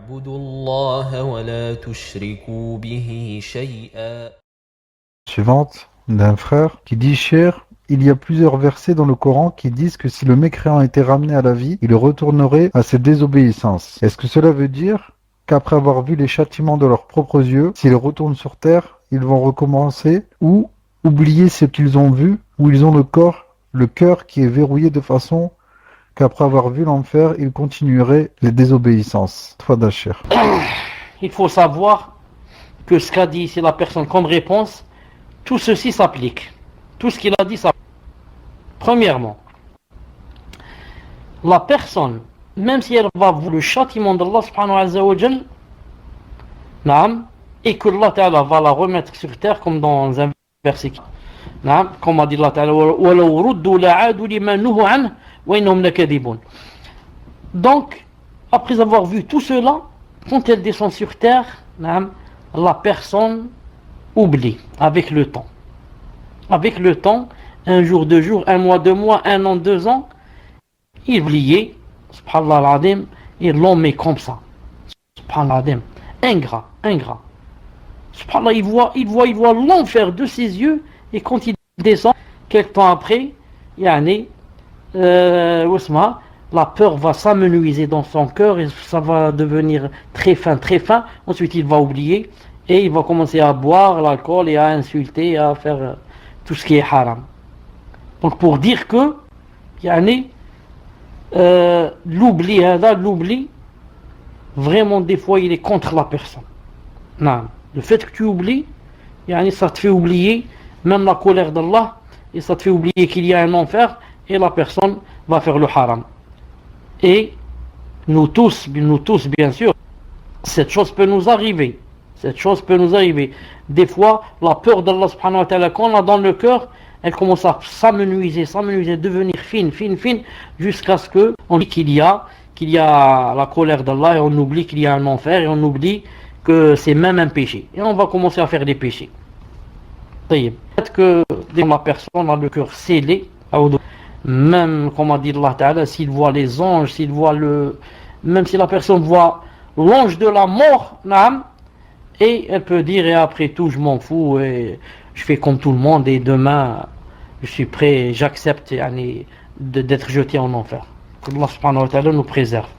واعبدوا الله ولا تشركوا به شيئا. Suivante d'un frère qui dit: Cher, il y a plusieurs versets dans le Coran qui disent que si le mécréant était ramené à la vie, il retournerait à ses désobéissances. Est-ce que cela veut dire qu'après avoir vu les châtiments de leurs propres yeux, s'ils retournent sur terre, ils vont recommencer ou oublier ce qu'ils ont vu, ou ils ont le cœur qui est verrouillé de façon qu'après avoir vu l'enfer, ils continueraient les désobéissances? Tfadal. Il faut savoir que ce qu'a dit ici la personne comme réponse, tout ceci s'applique. Tout ce qu'il a dit s'applique. Premièrement, la personne, même si elle va voir le châtiment d'Allah subhanahu wa ta'ala, et que Allah ta'ala va la remettre sur terre, comme dans un verset, comme a dit Allah ta'ala, donc, après avoir vu tout cela, quand elle descend sur terre, la personne oublie avec le temps. Avec le temps, un jour, 2 jours, un mois, 2 mois, 1 an, 2 ans, il oubliait, subhanallah al-adim, et l'homme est comme ça. Subhanallah al-adim, ingrat. Subhanallah, il voit l'enfer de ses yeux, et quand il descend, quelques temps après, la peur va s'amenuiser dans son cœur et ça va devenir très fin. Ensuite, il va oublier et il va commencer à boire l'alcool et à insulter, à faire tout ce qui est haram. Donc, pour dire que l'oubli, vraiment, des fois, il est contre la personne. Non. Le fait que tu oublies, ça te fait oublier même la colère d'Allah et ça te fait oublier qu'il y a un enfer et la personne va faire le haram. Et nous tous, bien sûr, cette chose peut nous arriver. Des fois, la peur d'Allah subhanahu wa ta'ala, quand on l'a dans le cœur, elle commence à s'amenuiser, devenir fine, jusqu'à ce qu'on dit qu'il y a la colère d'Allah et on oublie qu'il y a un enfer et on oublie que c'est même un péché. Et on va commencer à faire des péchés. Peut-être que la personne a le cœur scellé, même comme a dit Allah Ta'ala, s'il voit les anges, même si la personne voit l'ange de la mort, et elle peut dire, et après tout je m'en fous, et je fais comme tout le monde, et demain je suis prêt, j'accepte d'être jeté en enfer. Que Allah subhanahu wa ta'ala nous préserve.